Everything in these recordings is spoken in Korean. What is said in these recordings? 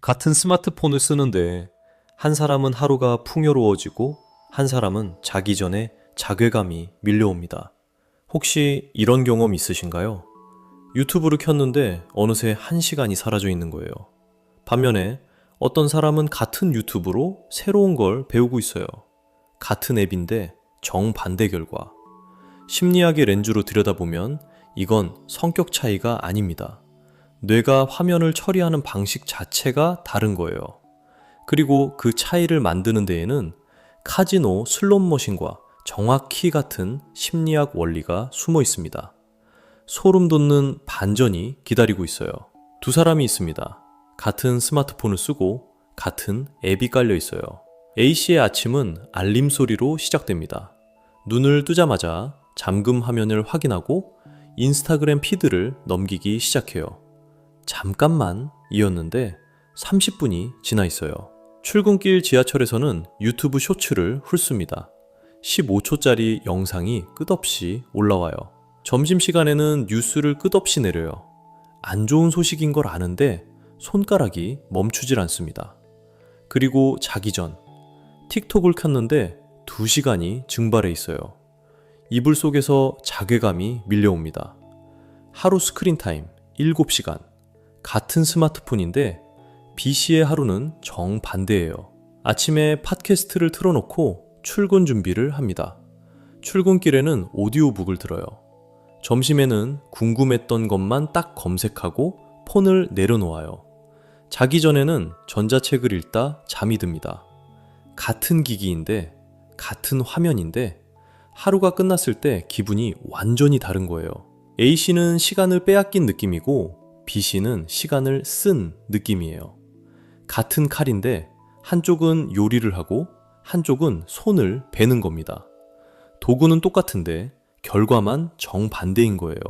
같은 스마트폰을 쓰는데 한 사람은 하루가 풍요로워지고 한 사람은 자기 전에 자괴감이 밀려옵니다. 혹시 이런 경험 있으신가요? 유튜브를 켰는데 어느새 1시간이 사라져 있는 거예요. 반면에 어떤 사람은 같은 유튜브로 새로운 걸 배우고 있어요. 같은 앱인데 정반대 결과. 심리학의 렌즈로 들여다보면 이건 성격 차이가 아닙니다. 뇌가 화면을 처리하는 방식 자체가 다른 거예요. 그리고 그 차이를 만드는 데에는 카지노 슬롯머신과 정확히 같은 심리학 원리가 숨어 있습니다. 소름 돋는 반전이 기다리고 있어요. 두 사람이 있습니다. 같은 스마트폰을 쓰고 같은 앱이 깔려 있어요. A씨의 아침은 알림 소리로 시작됩니다. 눈을 뜨자마자 잠금 화면을 확인하고 인스타그램 피드를 넘기기 시작해요. 잠깐만 이었는데 30분이 지나 있어요. 출근길 지하철에서는 유튜브 쇼츠를 훑습니다. 15초짜리 영상이 끝없이 올라와요. 점심시간에는 뉴스를 끝없이 내려요. 안 좋은 소식인 걸 아는데 손가락이 멈추질 않습니다. 그리고 자기 전 틱톡을 켰는데 2시간이 증발해 있어요. 이불 속에서 자괴감이 밀려옵니다. 하루 스크린 타임 7시간. 같은 스마트폰인데 B씨의 하루는 정반대예요. 아침에 팟캐스트를 틀어놓고 출근 준비를 합니다. 출근길에는 오디오북을 들어요. 점심에는 궁금했던 것만 딱 검색하고 폰을 내려놓아요. 자기 전에는 전자책을 읽다 잠이 듭니다. 같은 기기인데, 같은 화면인데 하루가 끝났을 때 기분이 완전히 다른 거예요. A씨는 시간을 빼앗긴 느낌이고 B씨는 시간을 쓴 느낌이에요. 같은 칼인데 한쪽은 요리를 하고 한쪽은 손을 베는 겁니다. 도구는 똑같은데 결과만 정반대인 거예요.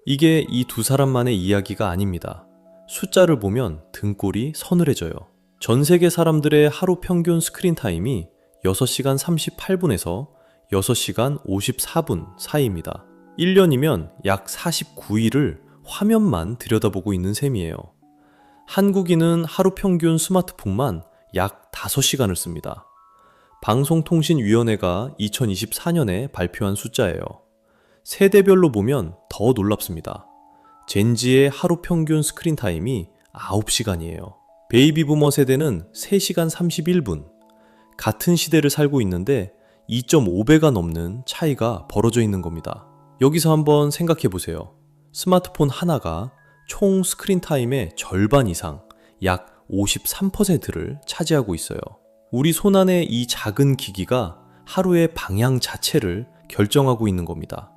이게 이 두 사람만의 이야기가 아닙니다. 숫자를 보면 등골이 서늘해져요. 전 세계 사람들의 하루 평균 스크린 타임이 6시간 38분에서 6시간 54분 사이입니다. 1년이면 약 49일을 화면만 들여다보고 있는 셈이에요. 한국인은 하루 평균 스마트폰만 약 5시간을 씁니다. 방송통신위원회가 2024년에 발표한 숫자예요. 세대별로 보면 더 놀랍습니다. 젠지의 하루 평균 스크린 타임이 9시간이에요. 베이비부머 세대는 3시간 31분. 같은 시대를 살고 있는데 2.5배가 넘는 차이가 벌어져 있는 겁니다. 여기서 한번 생각해 보세요. 스마트폰 하나가 총 스크린 타임의 절반 이상, 약 53%를 차지하고 있어요. 우리 손안의 이 작은 기기가 하루의 방향 자체를 결정하고 있는 겁니다.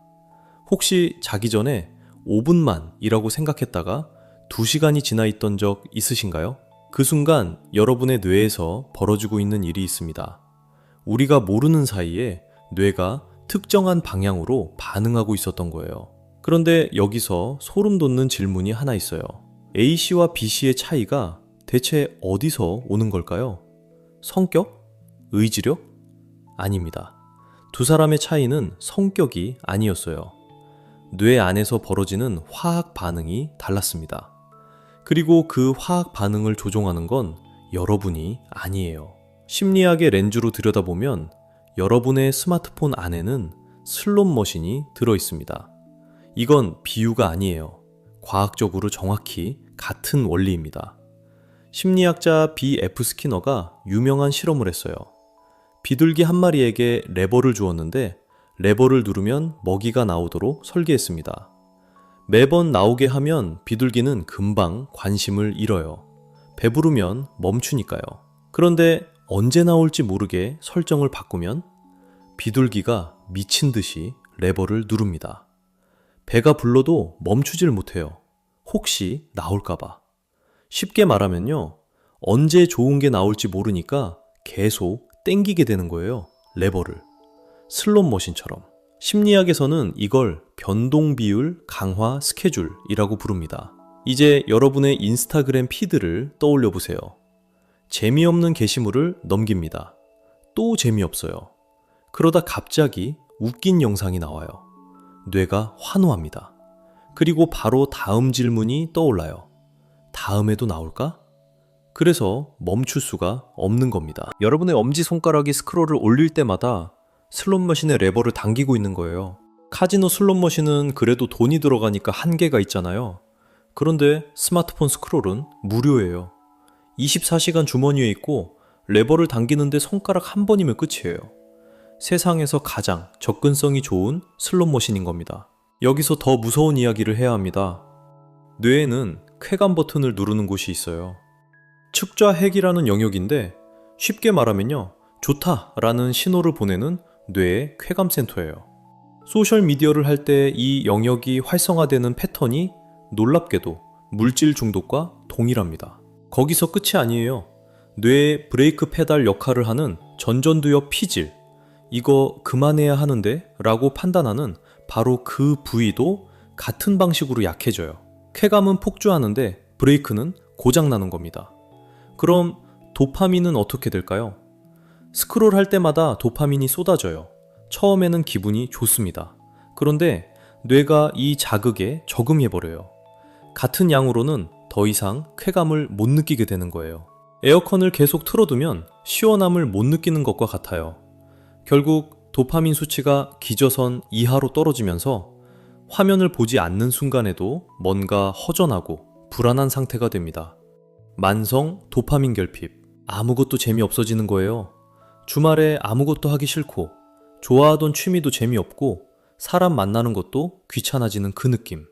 혹시 자기 전에 5분만 이라고 생각했다가 2시간이 지나 있던 적 있으신가요? 그 순간 여러분의 뇌에서 벌어지고 있는 일이 있습니다. 우리가 모르는 사이에 뇌가 특정한 방향으로 반응하고 있었던 거예요. 그런데 여기서 소름 돋는 질문이 하나 있어요. A씨와 B씨의 차이가 대체 어디서 오는 걸까요? 성격? 의지력? 아닙니다. 두 사람의 차이는 성격이 아니었어요. 뇌 안에서 벌어지는 화학 반응이 달랐습니다. 그리고 그 화학 반응을 조종하는 건 여러분이 아니에요. 심리학의 렌즈로 들여다보면 여러분의 스마트폰 안에는 슬롯머신이 들어있습니다. 이건 비유가 아니에요. 과학적으로 정확히 같은 원리입니다. 심리학자 B.F. 스키너가 유명한 실험을 했어요. 비둘기 한 마리에게 레버를 주었는데 레버를 누르면 먹이가 나오도록 설계했습니다. 매번 나오게 하면 비둘기는 금방 관심을 잃어요. 배부르면 멈추니까요. 그런데 언제 나올지 모르게 설정을 바꾸면 비둘기가 미친 듯이 레버를 누릅니다. 배가 불러도 멈추질 못해요. 혹시 나올까봐. 쉽게 말하면요. 언제 좋은 게 나올지 모르니까 계속 땡기게 되는 거예요. 레버를. 슬롯머신처럼. 심리학에서는 이걸 변동비율 강화 스케줄이라고 부릅니다. 이제 여러분의 인스타그램 피드를 떠올려 보세요. 재미없는 게시물을 넘깁니다. 또 재미없어요. 그러다 갑자기 웃긴 영상이 나와요. 뇌가 환호합니다. 그리고 바로 다음 질문이 떠올라요. 다음에도 나올까? 그래서 멈출 수가 없는 겁니다. 여러분의 엄지손가락이 스크롤을 올릴 때마다 슬롯머신의 레버를 당기고 있는 거예요. 카지노 슬롯머신은 그래도 돈이 들어가니까 한계가 있잖아요. 그런데 스마트폰 스크롤은 무료예요. 24시간 주머니에 있고 레버를 당기는데 손가락 한 번이면 끝이에요. 세상에서 가장 접근성이 좋은 슬롯머신인 겁니다. 여기서 더 무서운 이야기를 해야 합니다. 뇌에는 쾌감 버튼을 누르는 곳이 있어요. 측좌핵이라는 영역인데 쉽게 말하면요, 좋다라는 신호를 보내는 뇌의 쾌감센터예요. 소셜미디어를 할 때 이 영역이 활성화되는 패턴이 놀랍게도 물질 중독과 동일합니다. 거기서 끝이 아니에요. 뇌의 브레이크 페달 역할을 하는 전전두엽 피질, 이거 그만해야 하는데 라고 판단하는 바로 그 부위도 같은 방식으로 약해져요. 쾌감은 폭주하는데 브레이크는 고장나는 겁니다. 그럼 도파민은 어떻게 될까요? 스크롤 할 때마다 도파민이 쏟아져요. 처음에는 기분이 좋습니다. 그런데 뇌가 이 자극에 적응해버려요. 같은 양으로는 더 이상 쾌감을 못 느끼게 되는 거예요. 에어컨을 계속 틀어두면 시원함을 못 느끼는 것과 같아요. 결국 도파민 수치가 기저선 이하로 떨어지면서 화면을 보지 않는 순간에도 뭔가 허전하고 불안한 상태가 됩니다. 만성 도파민 결핍. 아무것도 재미없어지는 거예요. 주말에 아무것도 하기 싫고 좋아하던 취미도 재미없고 사람 만나는 것도 귀찮아지는 그 느낌.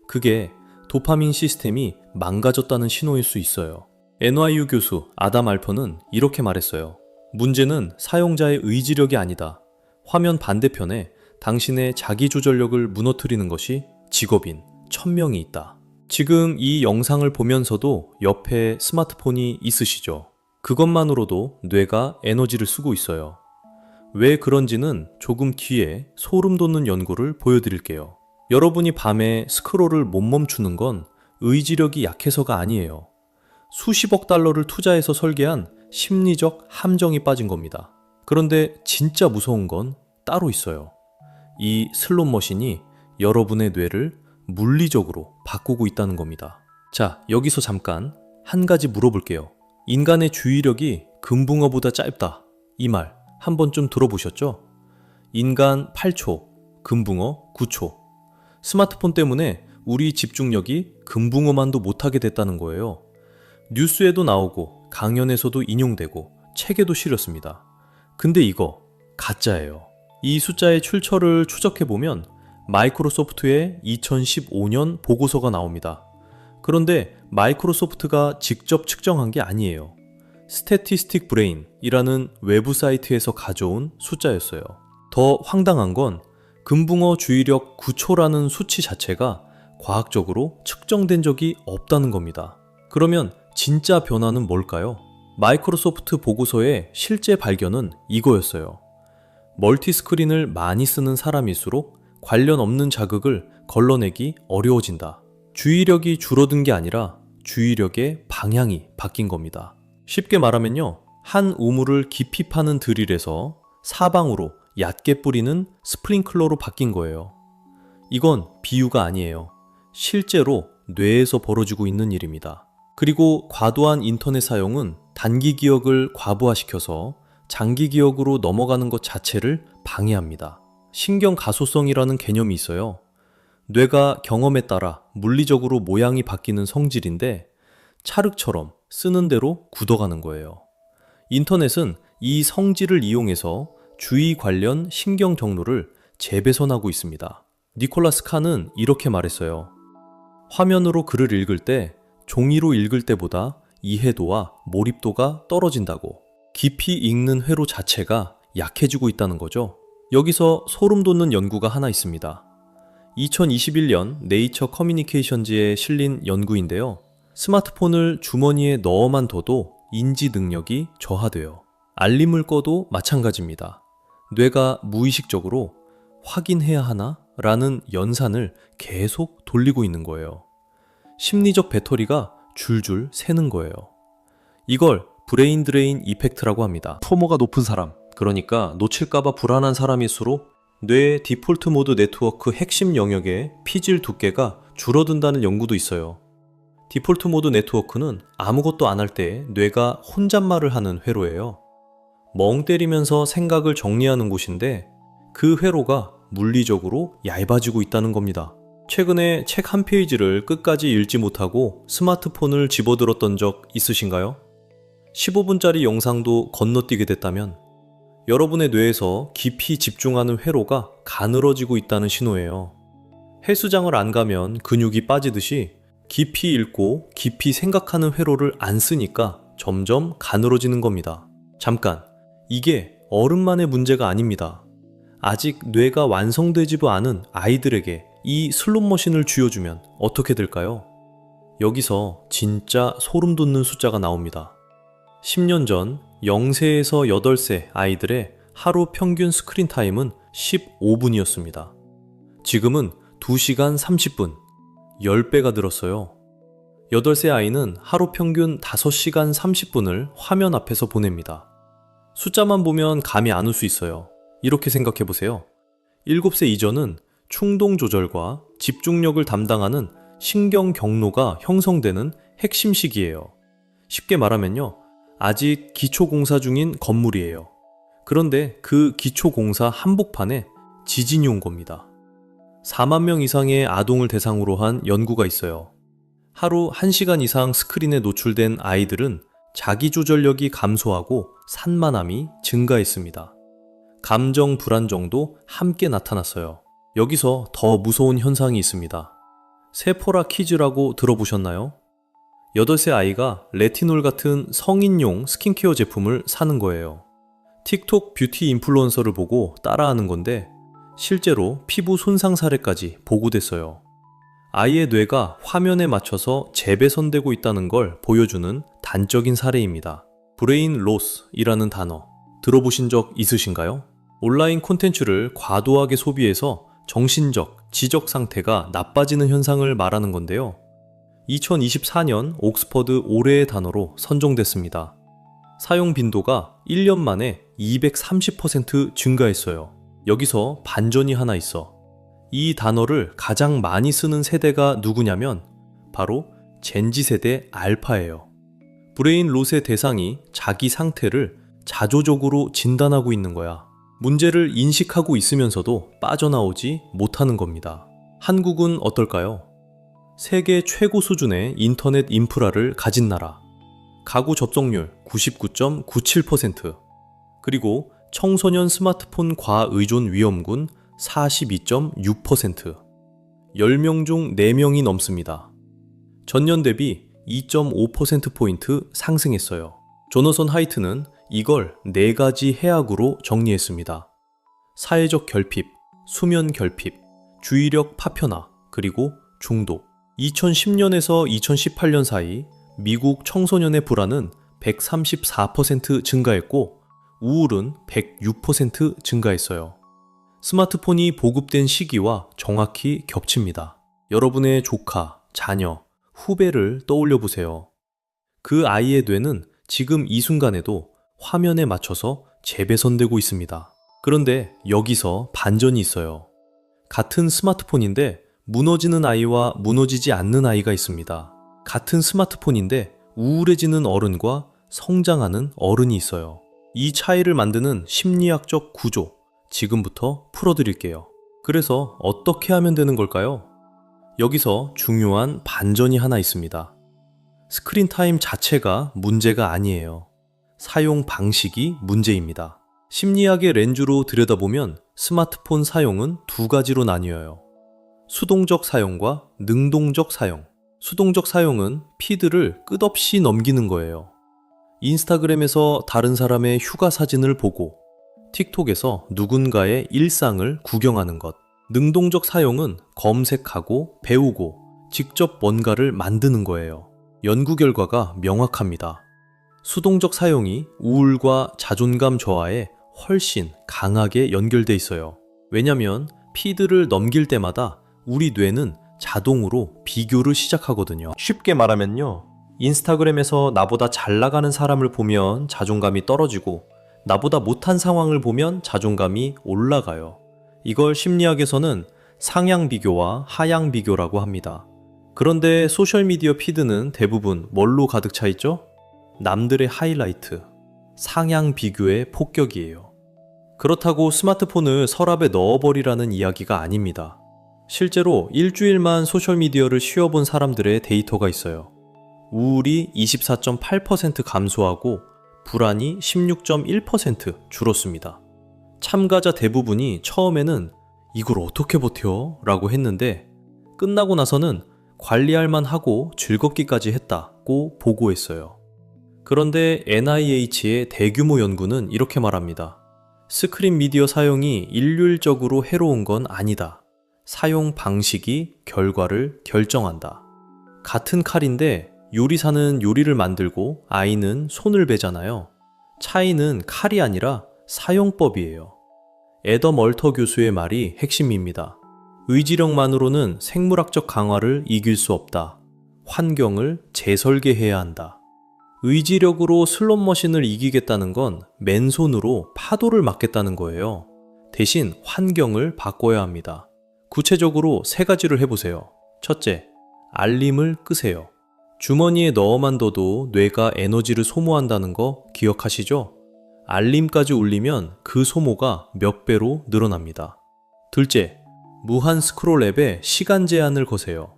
그게 도파민 시스템이 망가졌다는 신호일 수 있어요. NYU 교수 아담 알퍼는 이렇게 말했어요. 문제는 사용자의 의지력이 아니다. 화면 반대편에 당신의 자기조절력을 무너뜨리는 것이 직업인 1000명이 있다. 지금 이 영상을 보면서도 옆에 스마트폰이 있으시죠? 그것만으로도 뇌가 에너지를 쓰고 있어요. 왜 그런지는 조금 뒤에 소름 돋는 연구를 보여드릴게요. 여러분이 밤에 스크롤을 못 멈추는 건 의지력이 약해서가 아니에요. 수십억 달러를 투자해서 설계한 심리적 함정이 빠진 겁니다. 그런데 진짜 무서운 건 따로 있어요. 이 슬롯머신이 여러분의 뇌를 물리적으로 바꾸고 있다는 겁니다. 자, 여기서 잠깐 한 가지 물어볼게요. 인간의 주의력이 금붕어보다 짧다. 이 말 한 번쯤 들어보셨죠? 인간 8초, 금붕어 9초. 스마트폰 때문에 우리 집중력이 금붕어만도 못하게 됐다는 거예요. 뉴스에도 나오고 강연에서도 인용되고 책에도 실렸습니다. 근데 이거 가짜예요. 이 숫자의 출처를 추적해보면 마이크로소프트의 2015년 보고서가 나옵니다. 그런데 마이크로소프트가 직접 측정한 게 아니에요. 스태티스틱 브레인이라는 외부 사이트에서 가져온 숫자였어요. 더 황당한 건 금붕어 주의력 9초라는 수치 자체가 과학적으로 측정된 적이 없다는 겁니다. 그러면 진짜 변화는 뭘까요? 마이크로소프트 보고서의 실제 발견은 이거였어요. 멀티스크린을 많이 쓰는 사람일수록 관련 없는 자극을 걸러내기 어려워진다. 주의력이 줄어든 게 아니라 주의력의 방향이 바뀐 겁니다. 쉽게 말하면요, 한 우물을 깊이 파는 드릴에서 사방으로 얕게 뿌리는 스프링클러로 바뀐 거예요. 이건 비유가 아니에요. 실제로 뇌에서 벌어지고 있는 일입니다. 그리고 과도한 인터넷 사용은 단기 기억을 과부하시켜서 장기 기억으로 넘어가는 것 자체를 방해합니다. 신경 가소성이라는 개념이 있어요. 뇌가 경험에 따라 물리적으로 모양이 바뀌는 성질인데 찰흙처럼 쓰는 대로 굳어가는 거예요. 인터넷은 이 성질을 이용해서 주의 관련 신경 경로를 재배선하고 있습니다. 니콜라스 칸은 이렇게 말했어요. 화면으로 글을 읽을 때 종이로 읽을 때보다 이해도와 몰입도가 떨어진다고. 깊이 읽는 회로 자체가 약해지고 있다는 거죠. 여기서 소름 돋는 연구가 하나 있습니다. 2021년 네이처 커뮤니케이션즈에 실린 연구인데요. 스마트폰을 주머니에 넣어만 둬도 인지 능력이 저하돼요. 알림을 꺼도 마찬가지입니다. 뇌가 무의식적으로 확인해야 하나? 라는 연산을 계속 돌리고 있는 거예요. 심리적 배터리가 줄줄 새는 거예요. 이걸 브레인 드레인 이펙트라고 합니다. 포모가 높은 사람, 그러니까 놓칠까봐 불안한 사람일수록 뇌의 디폴트 모드 네트워크 핵심 영역의 피질 두께가 줄어든다는 연구도 있어요. 디폴트 모드 네트워크는 아무것도 안 할 때 뇌가 혼잣말을 하는 회로예요. 멍 때리면서 생각을 정리하는 곳인데 그 회로가 물리적으로 얇아지고 있다는 겁니다. 최근에 책 한 페이지를 끝까지 읽지 못하고 스마트폰을 집어들었던 적 있으신가요? 15분짜리 영상도 건너뛰게 됐다면 여러분의 뇌에서 깊이 집중하는 회로가 가늘어지고 있다는 신호예요. 헬스장을 안 가면 근육이 빠지듯이 깊이 읽고 깊이 생각하는 회로를 안 쓰니까 점점 가늘어지는 겁니다. 잠깐, 이게 어른만의 문제가 아닙니다. 아직 뇌가 완성되지도 않은 아이들에게 이 슬롯머신을 쥐어주면 어떻게 될까요? 여기서 진짜 소름 돋는 숫자가 나옵니다. 10년 전 0세에서 8세 아이들의 하루 평균 스크린 타임은 15분이었습니다. 지금은 2시간 30분, 10배가 늘었어요. 8세 아이는 하루 평균 5시간 30분을 화면 앞에서 보냅니다. 숫자만 보면 감이 안 올 수 있어요. 이렇게 생각해 보세요. 7세 이전은 충동 조절과 집중력을 담당하는 신경 경로가 형성되는 핵심 시기예요. 쉽게 말하면요, 아직 기초 공사 중인 건물이에요. 그런데 그 기초 공사 한복판에 지진이 온 겁니다. 4만 명 이상의 아동을 대상으로 한 연구가 있어요. 하루 1시간 이상 스크린에 노출된 아이들은 자기 조절력이 감소하고 산만함이 증가했습니다. 감정 불안정도 함께 나타났어요. 여기서 더 무서운 현상이 있습니다. 세포라 키즈라고 들어보셨나요? 8세 아이가 레티놀 같은 성인용 스킨케어 제품을 사는 거예요. 틱톡 뷰티 인플루언서를 보고 따라하는 건데 실제로 피부 손상 사례까지 보고됐어요. 아이의 뇌가 화면에 맞춰서 재배선되고 있다는 걸 보여주는 단적인 사례입니다. 브레인 로스이라는 단어 들어보신 적 있으신가요? 온라인 콘텐츠를 과도하게 소비해서 정신적, 지적 상태가 나빠지는 현상을 말하는 건데요. 2024년 옥스퍼드 올해의 단어로 선정됐습니다. 사용 빈도가 1년 만에 230% 증가했어요. 여기서 반전이 하나 있어. 이 단어를 가장 많이 쓰는 세대가 누구냐면 바로 젠지 세대 알파예요. 브레인 롯의 대상이 자기 상태를 자조적으로 진단하고 있는 거야. 문제를 인식하고 있으면서도 빠져나오지 못하는 겁니다. 한국은 어떨까요? 세계 최고 수준의 인터넷 인프라를 가진 나라. 가구 접속률 99.97%. 그리고 청소년 스마트폰 과의존 위험군 42.6%. 10명 중 4명이 넘습니다. 전년 대비 2.5%포인트 상승했어요. 조너선 하이트는 이걸 4가지 해악으로 정리했습니다. 사회적 결핍, 수면 결핍, 주의력 파편화, 그리고 중독. 2010년에서 2018년 사이 미국 청소년의 불안은 134% 증가했고 우울은 106% 증가했어요. 스마트폰이 보급된 시기와 정확히 겹칩니다. 여러분의 조카, 자녀, 후배를 떠올려 보세요. 그 아이의 뇌는 지금 이 순간에도 화면에 맞춰서 재배선되고 있습니다. 그런데 여기서 반전이 있어요. 같은 스마트폰인데 무너지는 아이와 무너지지 않는 아이가 있습니다. 같은 스마트폰인데 우울해지는 어른과 성장하는 어른이 있어요. 이 차이를 만드는 심리학적 구조, 지금부터 풀어드릴게요. 그래서 어떻게 하면 되는 걸까요? 여기서 중요한 반전이 하나 있습니다. 스크린 타임 자체가 문제가 아니에요. 사용 방식이 문제입니다. 심리학의 렌즈로 들여다보면 스마트폰 사용은 2가지로 나뉘어요. 수동적 사용과 능동적 사용. 수동적 사용은 피드를 끝없이 넘기는 거예요. 인스타그램에서 다른 사람의 휴가 사진을 보고 틱톡에서 누군가의 일상을 구경하는 것. 능동적 사용은 검색하고 배우고 직접 뭔가를 만드는 거예요. 연구 결과가 명확합니다. 수동적 사용이 우울과 자존감 저하에 훨씬 강하게 연결돼 있어요. 왜냐면 피드를 넘길 때마다 우리 뇌는 자동으로 비교를 시작하거든요. 쉽게 말하면요. 인스타그램에서 나보다 잘 나가는 사람을 보면 자존감이 떨어지고 나보다 못한 상황을 보면 자존감이 올라가요. 이걸 심리학에서는 상향 비교와 하향 비교라고 합니다. 그런데 소셜미디어 피드는 대부분 뭘로 가득 차 있죠? 남들의 하이라이트, 상향 비교의 폭격이에요. 그렇다고 스마트폰을 서랍에 넣어버리라는 이야기가 아닙니다. 실제로 일주일만 소셜미디어를 쉬어본 사람들의 데이터가 있어요. 우울이 24.8% 감소하고 불안이 16.1% 줄었습니다. 참가자 대부분이 처음에는 이걸 어떻게 버텨? 라고 했는데 끝나고 나서는 관리할 만하고 즐겁기까지 했다고 보고했어요. 그런데 NIH의 대규모 연구는 이렇게 말합니다. 스크린 미디어 사용이 일률적으로 해로운 건 아니다. 사용 방식이 결과를 결정한다. 같은 칼인데 요리사는 요리를 만들고 아이는 손을 베잖아요. 차이는 칼이 아니라 사용법이에요. 애덤 얼터 교수의 말이 핵심입니다. 의지력만으로는 생물학적 강화를 이길 수 없다. 환경을 재설계해야 한다. 의지력으로 슬롯머신을 이기겠다는 건 맨손으로 파도를 막겠다는 거예요. 대신 환경을 바꿔야 합니다. 구체적으로 3가지를 해보세요. 첫째, 알림을 끄세요. 주머니에 넣어만 둬도 뇌가 에너지를 소모한다는 거 기억하시죠? 알림까지 울리면 그 소모가 몇 배로 늘어납니다. 둘째, 무한 스크롤 앱에 시간 제한을 거세요.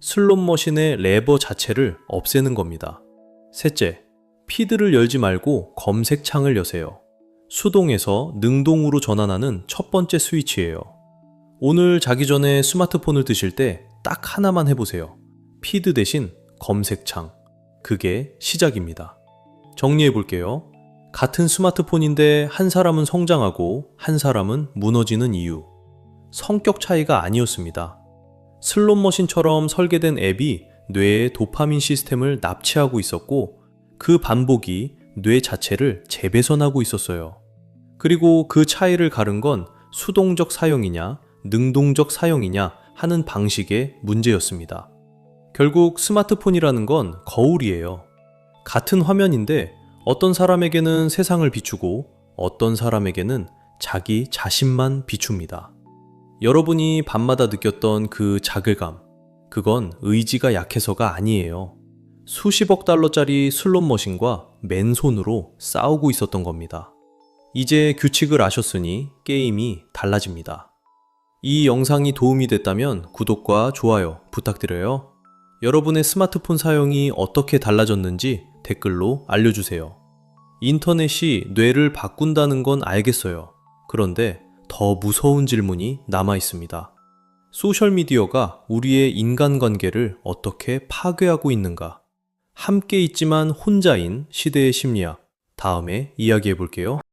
슬롯머신의 레버 자체를 없애는 겁니다. 셋째, 피드를 열지 말고 검색창을 여세요. 수동에서 능동으로 전환하는 첫 번째 스위치예요. 오늘 자기 전에 스마트폰을 드실 때 딱 하나만 해보세요. 피드 대신 검색창. 그게 시작입니다. 정리해 볼게요. 같은 스마트폰인데 한 사람은 성장하고 한 사람은 무너지는 이유. 성격 차이가 아니었습니다. 슬롯머신처럼 설계된 앱이 뇌의 도파민 시스템을 납치하고 있었고 그 반복이 뇌 자체를 재배선하고 있었어요. 그리고 그 차이를 가른 건 수동적 사용이냐 능동적 사용이냐 하는 방식의 문제였습니다. 결국 스마트폰이라는 건 거울이에요. 같은 화면인데 어떤 사람에게는 세상을 비추고 어떤 사람에게는 자기 자신만 비춥니다. 여러분이 밤마다 느꼈던 그 자괴감, 그건 의지가 약해서가 아니에요. 수십억 달러짜리 슬롯머신과 맨손으로 싸우고 있었던 겁니다. 이제 규칙을 아셨으니 게임이 달라집니다. 이 영상이 도움이 됐다면 구독과 좋아요 부탁드려요. 여러분의 스마트폰 사용이 어떻게 달라졌는지 댓글로 알려주세요. 인터넷이 뇌를 바꾼다는 건 알겠어요. 그런데 더 무서운 질문이 남아 있습니다. 소셜미디어가 우리의 인간관계를 어떻게 파괴하고 있는가? 함께 있지만 혼자인 시대의 심리학. 다음에 이야기해 볼게요.